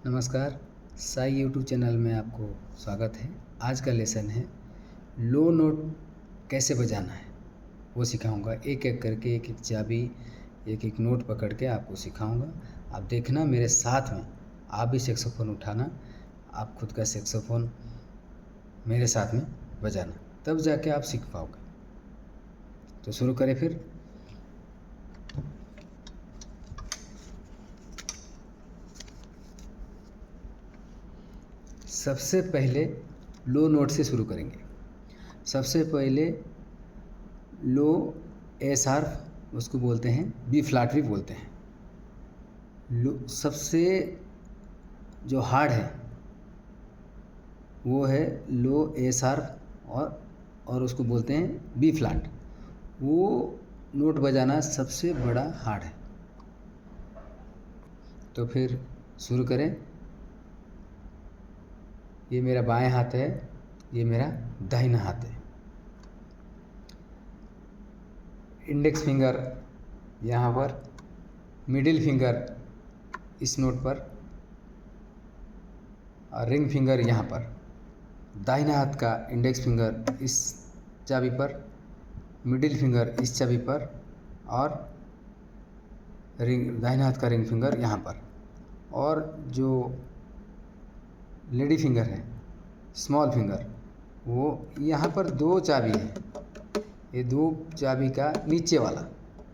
नमस्कार। Sai YouTube channel में आपको स्वागत है। आज का लेसन है लो नोट कैसे बजाना है, वो सिखाऊंगा। एक एक करके एक एक चाबी एक एक नोट पकड़ के आपको सिखाऊंगा। आप देखना मेरे साथ में, आप भी सैक्सोफोन उठाना, आप खुद का सैक्सोफोन मेरे साथ में बजाना, तब जाके आप सीख पाओगे। तो शुरू करें फिर। सबसे पहले लो नोट से शुरू करेंगे। सबसे पहले लो ए शार्प, उसको बोलते हैं बी फ्लैट भी बोलते हैं। लो सबसे जो हार्ड है वो है लो ए शार्प और उसको बोलते हैं बी फ्लैट। वो नोट बजाना सबसे बड़ा हार्ड है। तो फिर शुरू करें। ये मेरा बाएं हाथ है, ये मेरा दाहिना हाथ है। इंडेक्स फिंगर यहाँ पर, मिडिल फिंगर इस नोट पर और रिंग फिंगर यहाँ पर। दाहिना हाथ का इंडेक्स फिंगर इस चाबी पर, मिडिल फिंगर इस चाबी पर और दाहिना हाथ का रिंग फिंगर यहाँ पर। और जो लेडी फिंगर है, स्मॉल फिंगर, वो यहाँ पर दो चाबी है। ये दो चाबी का नीचे वाला,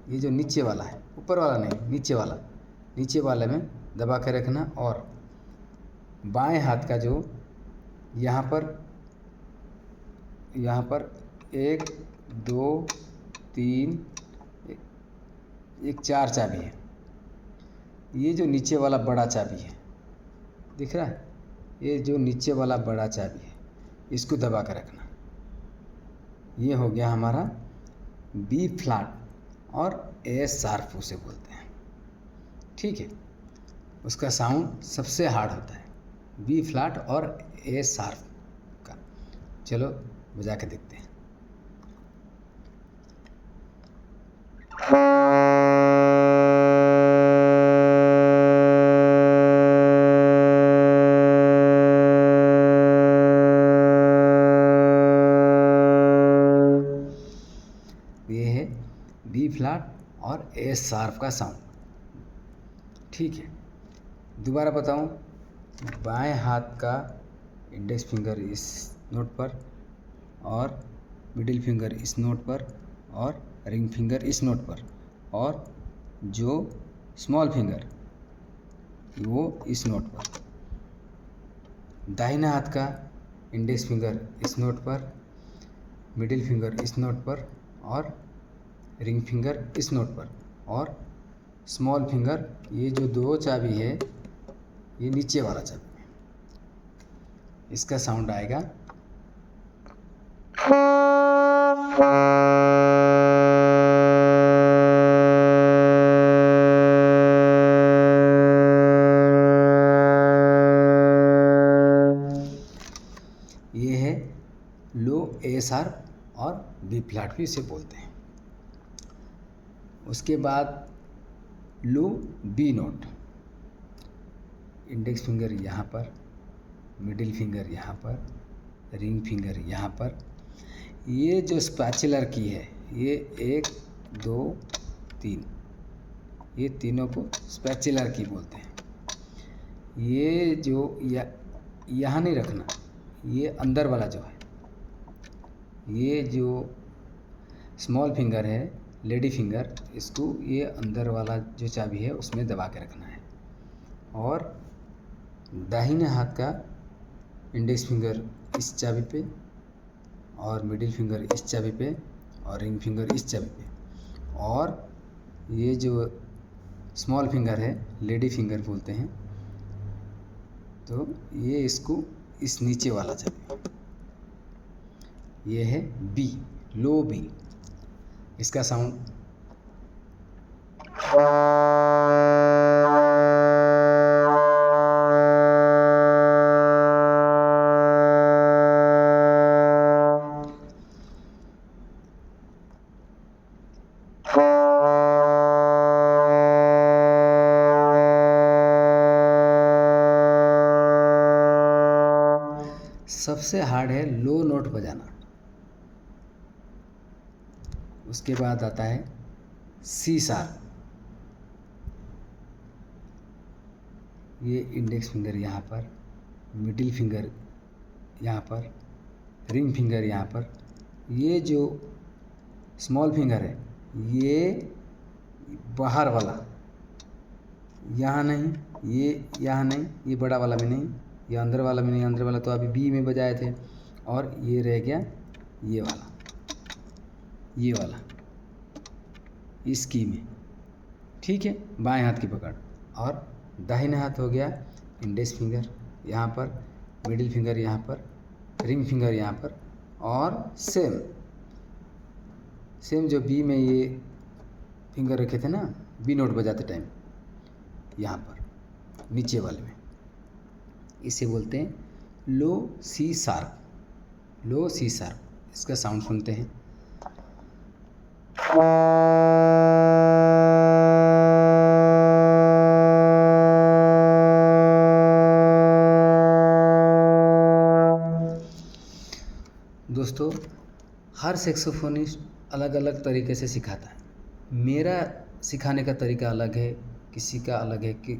ये जो नीचे वाला है, ऊपर वाला नहीं, नीचे वाला, नीचे वाले में दबा के रखना। और बाएं हाथ का जो यहाँ पर 1 2 3 एक 4 चाबी है। ये जो नीचे वाला बड़ा चाबी है, दिख रहा है? ये जो नीचे वाला बड़ा चाबी है, इसको दबा कर रखना। ये हो गया हमारा बी फ्लैट और ए शार्प उसे बोलते हैं। ठीक है, उसका साउंड सबसे हार्ड होता है, बी फ्लैट और ए शार्प का। चलो बजा के देखते हैं। ये है बी फ्लैट और ए शार्प का साउंड। ठीक है, दोबारा बताऊं। बाएं हाथ का इंडेक्स फिंगर इस नोट पर और मिडिल फिंगर इस नोट पर और रिंग फिंगर इस नोट पर, और जो स्मॉल फिंगर वो इस नोट पर। दाहिना हाथ का इंडेक्स फिंगर इस नोट पर, मिडिल फिंगर इस नोट पर और रिंग फिंगर इस नोट पर, और स्मॉल फिंगर, ये जो दो चाबी है, ये नीचे वाला चाबी है। इसका साउंड आएगा। ये है लो ए शार्प और बी फ्लैट भी इसे बोलते हैं। उसके बाद लो बी नोट, इंडेक्स फिंगर यहाँ पर, मिडिल फिंगर यहाँ पर, रिंग फिंगर यहाँ पर। ये जो स्पैचुलर की है, ये 1 2 3, ये तीनों को स्पैचुलर की बोलते हैं। ये जो यहाँ नहीं रखना, ये अंदर वाला जो है, ये जो स्मॉल फिंगर है, लेडी फिंगर, इसको ये अंदर वाला जो चाबी है उसमें दबा के रखना है। और दाहिने हाथ का इंडेक्स फिंगर इस चाबी पे और मिडिल फिंगर इस चाबी पे और रिंग फिंगर इस चाबी पे, और ये जो स्मॉल फिंगर है, लेडी फिंगर बोलते हैं, तो ये इसको इस नीचे वाला चाबी। ये है बी, लो बी। इसका साउंड सबसे हार्ड है लो नोट बजाना। उसके बाद आता है सी शार्प। ये इंडेक्स फिंगर यहाँ पर, मिडिल फिंगर यहाँ पर, रिंग फिंगर यहाँ पर। ये जो स्मॉल फिंगर है ये बाहर वाला, यहाँ नहीं, ये यहाँ नहीं, ये बड़ा वाला भी नहीं, ये अंदर वाला भी नहीं। अंदर वाला तो अभी बी में बजाए थे। और ये रह गया ये वाला, ये वाला इस की में। ठीक है, बाएं हाथ की पकड़। और दाहिने हाथ हो गया इंडेक्स फिंगर यहाँ पर, मिडिल फिंगर यहाँ पर, रिंग फिंगर यहाँ पर। और सेम जो बी में ये फिंगर रखे थे ना बी नोट बजाते टाइम, यहाँ पर नीचे वाले में, इसे बोलते हैं लो सी शार्प। लो सी शार्प। इसका साउंड सुनते हैं। दोस्तों, हर सैक्सोफोनिस्ट अलग अलग तरीके से सिखाता है। मेरा सिखाने का तरीका अलग है, किसी का अलग है। कि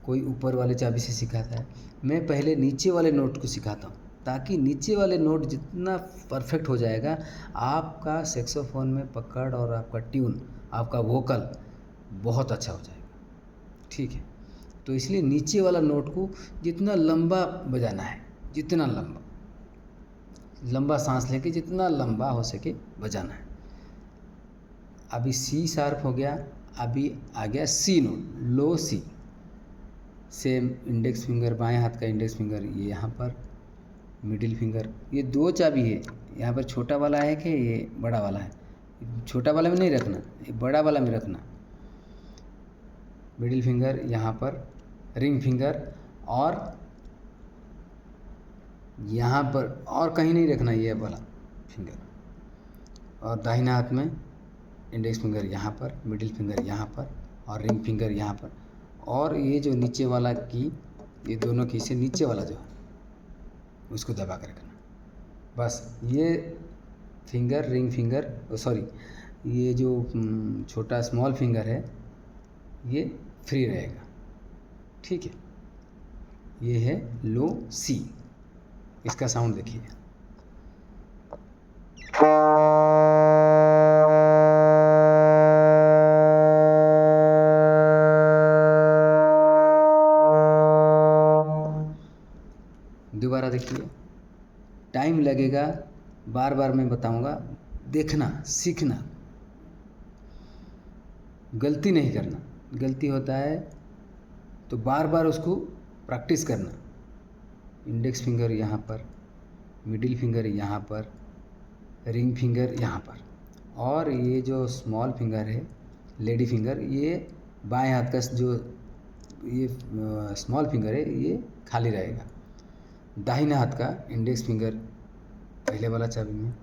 कोई ऊपर वाले चाबी से सिखाता है, मैं पहले नीचे वाले नोट को सिखाता हूँ, ताकि नीचे वाले नोट जितना परफेक्ट हो जाएगा, आपका सैक्सोफोन में पकड़ और आपका ट्यून, आपका वोकल बहुत अच्छा हो जाएगा। ठीक है, तो इसलिए नीचे वाला नोट को जितना लंबा बजाना है, जितना लंबा सांस लेके जितना लंबा हो सके बजाना है। अभी सी शार्प हो गया, अभी आ गया सी नोट, लो सी। सेम इंडेक्स फिंगर, बाएं हाथ का इंडेक्स फिंगर ये यहाँ पर, मिडिल फिंगर। ये दो चाबी है, यहाँ पर छोटा वाला है कि ये बड़ा वाला है। छोटा वाला में नहीं रखना, ये बड़ा वाला में रखना। मिडिल फिंगर यहाँ पर, रिंग फिंगर, और यहाँ पर और कहीं नहीं रखना ये वाला फिंगर। और दाहिना हाथ में इंडेक्स फिंगर यहाँ पर, मिडिल फिंगर यहाँ पर, और रिंग फिंगर यहाँ पर। और ये जो नीचे वाला की, ये दोनों की से नीचे वाला जो है उसको दबा कर रखना। बस ये फिंगर, रिंग फिंगर, सॉरी, ये जो छोटा स्मॉल फिंगर है ये फ्री रहेगा। ठीक है, ये है लो सी। इसका साउंड देखिए। दोबारा देखिए, टाइम लगेगा, बार बार मैं बताऊंगा, देखना, सीखना, गलती नहीं करना। गलती होता है तो बार बार उसको प्रैक्टिस करना। इंडेक्स फिंगर यहाँ पर, मिडिल फिंगर यहाँ पर, रिंग फिंगर यहाँ पर, और ये जो स्मॉल फिंगर है, लेडी फिंगर, ये बाएं हाथ का जो ये स्मॉल फिंगर है ये खाली रहेगा। दाहिने हाथ का इंडेक्स फिंगर पहले वाला चाबी में,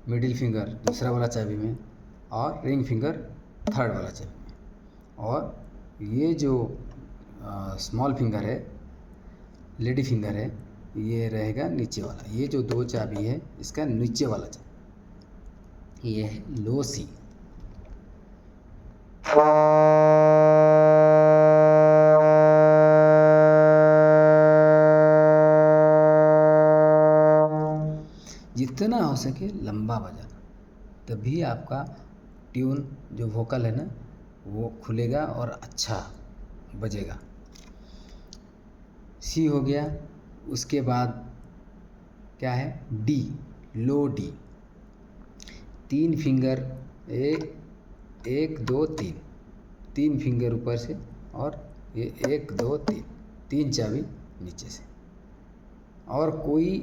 मिडिल फिंगर दूसरा वाला चाबी में, और रिंग फिंगर थर्ड वाला चाबी में। और ये जो स्मॉल फिंगर है, लेडी फिंगर है, ये रहेगा नीचे वाला। ये जो दो चाबी है इसका नीचे वाला चाबी, ये है लो सी। जितना हो सके लंबा बजाना, तभी आपका ट्यून जो वोकल है ना वो खुलेगा और अच्छा बजेगा। सी हो गया। उसके बाद क्या है, डी, लो डी। तीन फिंगर, एक दो तीन, तीन फिंगर ऊपर से, और ये एक दो तीन, तीन चाबी नीचे से, और कोई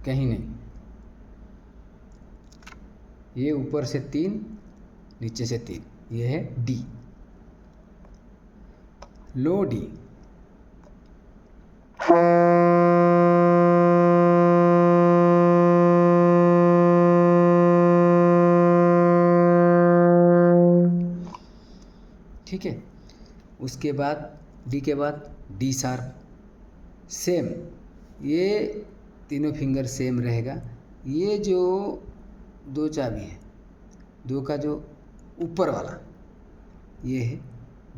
कहीं नहीं। ये ऊपर से तीन, नीचे से तीन, ये है डी, लो डी। ठीक है, उसके बाद डी के बाद डी शार्प। सेम ये तीनों फिंगर सेम रहेगा। ये जो दो चाबी है, दो का जो ऊपर वाला ये है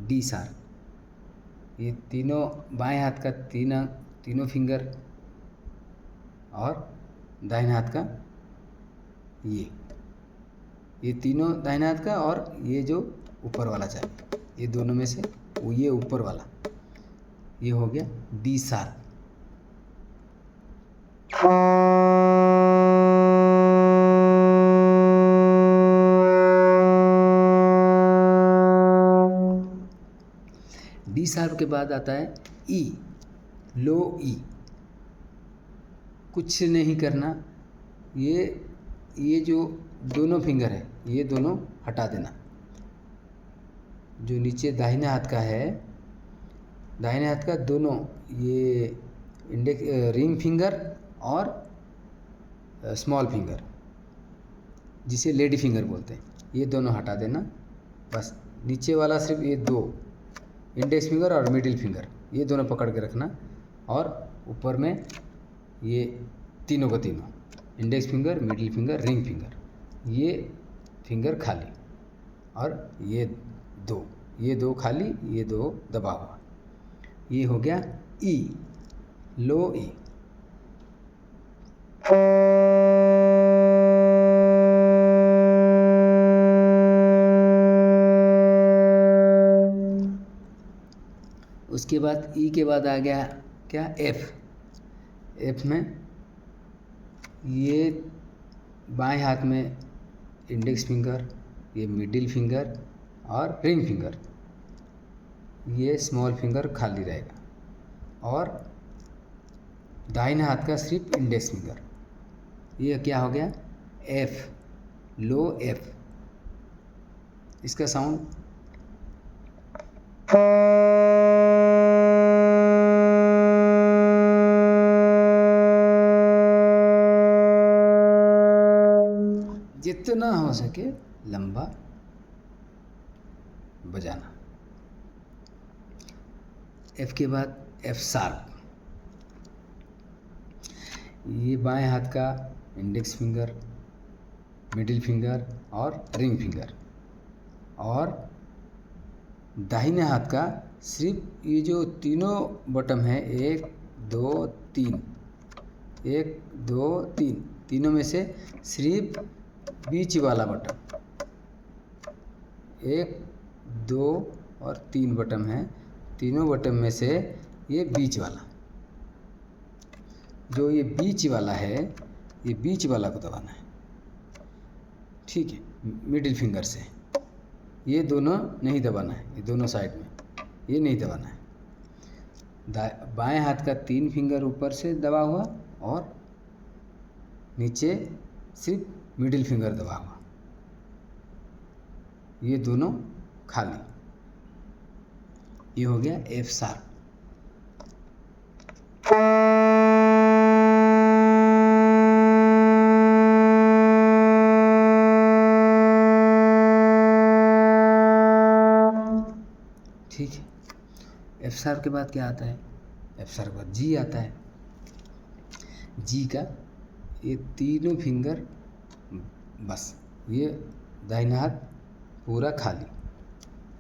डी शार्प। ये तीनों बाएं हाथ का तीनों फिंगर और दाहिने हाथ का ये तीनों दाहिने हाथ का, और ये जो ऊपर वाला चाबी, ये दोनों में से वो ये ऊपर वाला, ये हो गया डी शार्प। डी शार्प के बाद आता है ई, लो ई। कुछ नहीं करना, ये जो दोनों फिंगर है ये दोनों हटा देना। जो नीचे दाहिने हाथ का है, दाहिने हाथ का दोनों, ये रिंग फिंगर और स्मॉल फिंगर जिसे लेडी फिंगर बोलते हैं, ये दोनों हटा देना। बस नीचे वाला सिर्फ ये दो इंडेक्स फिंगर और मिडिल फिंगर, ये दोनों पकड़ के रखना। और ऊपर में ये तीनों को तीनों index finger, middle finger, ring finger, ये फिंगर खाली, और ये दो खाली, ये दो दबा हुआ। ये हो गया ई, लो ई। उसके बाद ई के बाद आ गया क्या, एफ। एफ में ये बाएं हाथ में इंडेक्स फिंगर, ये मिडिल फिंगर और रिंग फिंगर, ये स्मॉल फिंगर खाली रहेगा, और दाहिने हाथ का सिर्फ इंडेक्स फिंगर। ये क्या हो गया, एफ, लो एफ। इसका साउंड जितना हो सके लंबा बजाना। एफ के बाद एफ शार्प। ये बाएं हाथ का इंडेक्स फिंगर, मिडिल फिंगर और रिंग फिंगर, और दाहिने हाथ का सिर्फ ये जो तीनों बटन है, 1 2 3, 1 2 3, तीनों में से सिर्फ बीच वाला बटन, 1 2 और 3 बटन है, तीनों बटन में से ये बीच वाला, जो ये बीच वाला है, ये बीच वाला को दबाना है। ठीक है, मिडिल फिंगर से ये दोनों नहीं दबाना है, ये दोनों साइड में ये नहीं दबाना है। बाएं हाथ का 3 फिंगर ऊपर से दबा हुआ, और नीचे सिर्फ मिडिल फिंगर दबा हुआ, ये दोनों खाली। ये हो गया एफ शार्प। ठीक है, एफ शार्प के बाद क्या आता है, एफ शार्प के बाद जी आता है। जी का ये तीनों फिंगर, बस ये दाहिना हाथ पूरा खाली,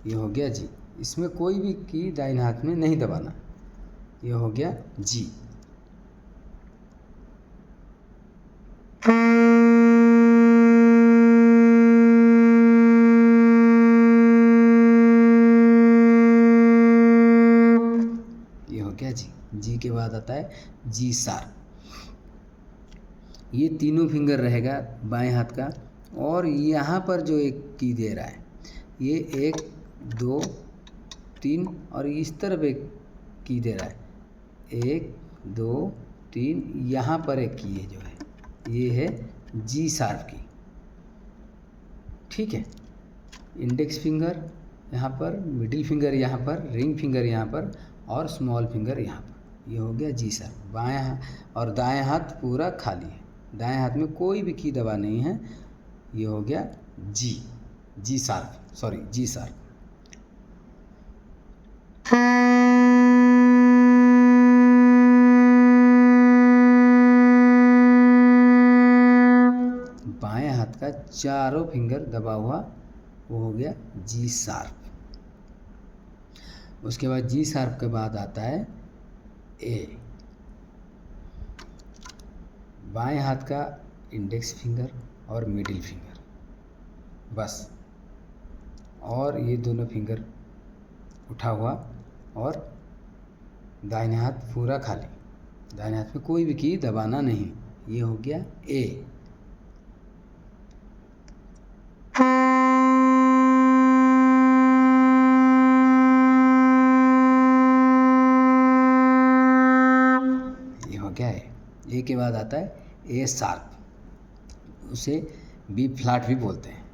ये हो गया जी। इसमें कोई भी की दाहिने हाथ में नहीं दबाना, ये हो गया जी। ये हो गया जी। जी के बाद आता है जी शार्प। ये तीनों फिंगर रहेगा बाएं हाथ का, और यहाँ पर जो एक की दे रहा है, ये 1 2 3, और इस तरफ एक की दे रहा है 1 2 3, यहाँ पर एक की है जो है, ये है जी शार्प की। ठीक है, इंडेक्स फिंगर यहाँ पर, मिडिल फिंगर यहाँ पर, रिंग फिंगर यहाँ पर, और स्मॉल फिंगर यहाँ पर, ये हो गया जी शार्प। बाएं और दाएं हाथ पूरा खाली है, दाएं हाथ में कोई भी की दबा नहीं है, ये हो गया G sharp, sorry G sharp. का चारों फिंगर दबा हुआ, वो हो गया जी शार्प। उसके बाद जी शार्प के बाद आता है ए। बाएं हाथ का इंडेक्स फिंगर और मिडिल फिंगर, बस। और ये दोनों फिंगर उठा हुआ और दाहिने हाथ पूरा खाली। दाहिने हाथ में कोई भी की दबाना नहीं। ये हो गया ए। ये हो गया ए के बाद आता है ए शार्प, उसे बी फ्लैट भी बोलते हैं।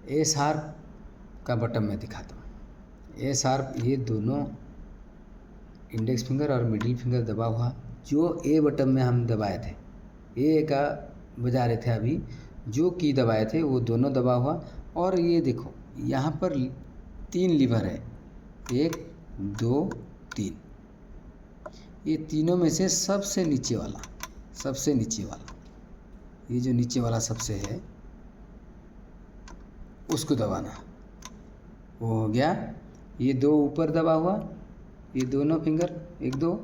ए शार्प का बटन मैं दिखाता हूँ। ए शार्प, ये दोनों इंडेक्स फिंगर और मिडिल फिंगर दबा हुआ, जो ए बटन में हम दबाए थे, ए का बजा रहे थे अभी, जो की दबाए थे वो दोनों दबा हुआ। और ये देखो यहाँ पर 3 लीवर है, 1 2 3। ये तीनों में से सबसे नीचे वाला, ये जो नीचे वाला सबसे है उसको दबाना। वो हो गया। ये 2 ऊपर दबा हुआ, ये दोनों फिंगर 1 2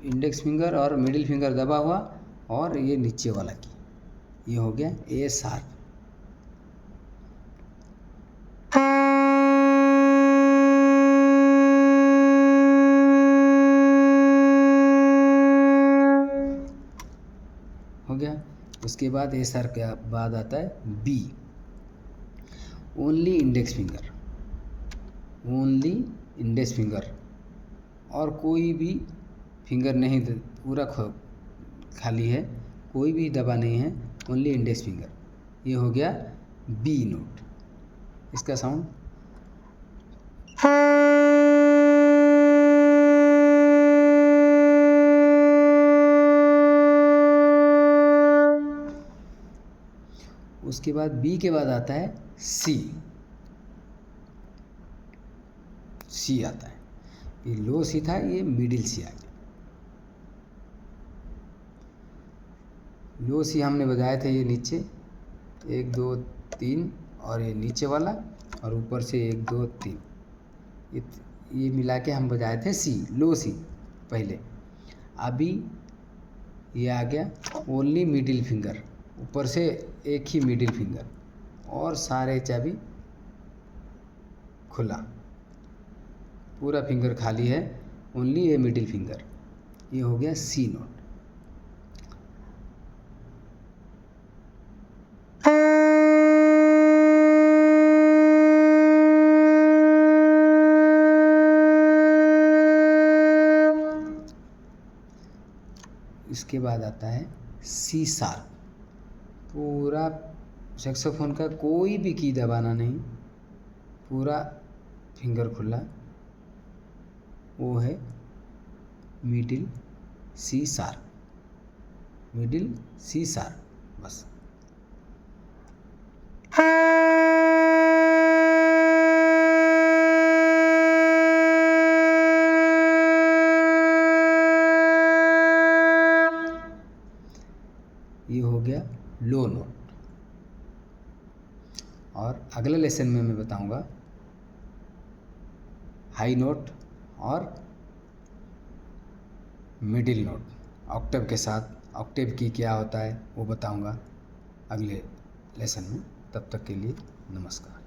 इंडेक्स फिंगर और मिडिल फिंगर दबा हुआ, और ये नीचे वाला की, ये हो गया ए शार्प। हो गया। उसके बाद ए शार्प के बाद आता है बी। ओनली इंडेक्स फिंगर, और कोई भी फिंगर नहीं, पूरा खाली है, कोई भी दबा नहीं है, ओनली इंडेक्स फिंगर। ये हो गया बी नोट। इसका साउंड उसके बाद बी के बाद आता है सी आता है। ये लो सी था, ये मिडिल सी आ गया। लो सी हमने बजाए थे ये नीचे 1 2 3, और ये नीचे वाला, और ऊपर से 1 2 3, ये मिला के हम बजाए थे सी, लो सी पहले। अभी ये आ गया ओनली मिडिल फिंगर, ऊपर से एक ही मिडिल फिंगर और सारे चाबी खुला, पूरा फिंगर खाली है, ओनली ए मिडिल फिंगर। ये हो गया सी नोट। इसके बाद आता है सी शार्प। पूरा सैक्सोफोन का कोई भी की दबाना नहीं, पूरा फिंगर खुला, वो है मिडिल सी शार्प, बस। ये हो गया लो नोट। और अगले लेसन में मैं बताऊंगा हाई नोट और मिडिल नोट ऑक्टेव के साथ। ऑक्टेव की क्या होता है वो बताऊंगा अगले लेसन में। तब तक के लिए नमस्कार।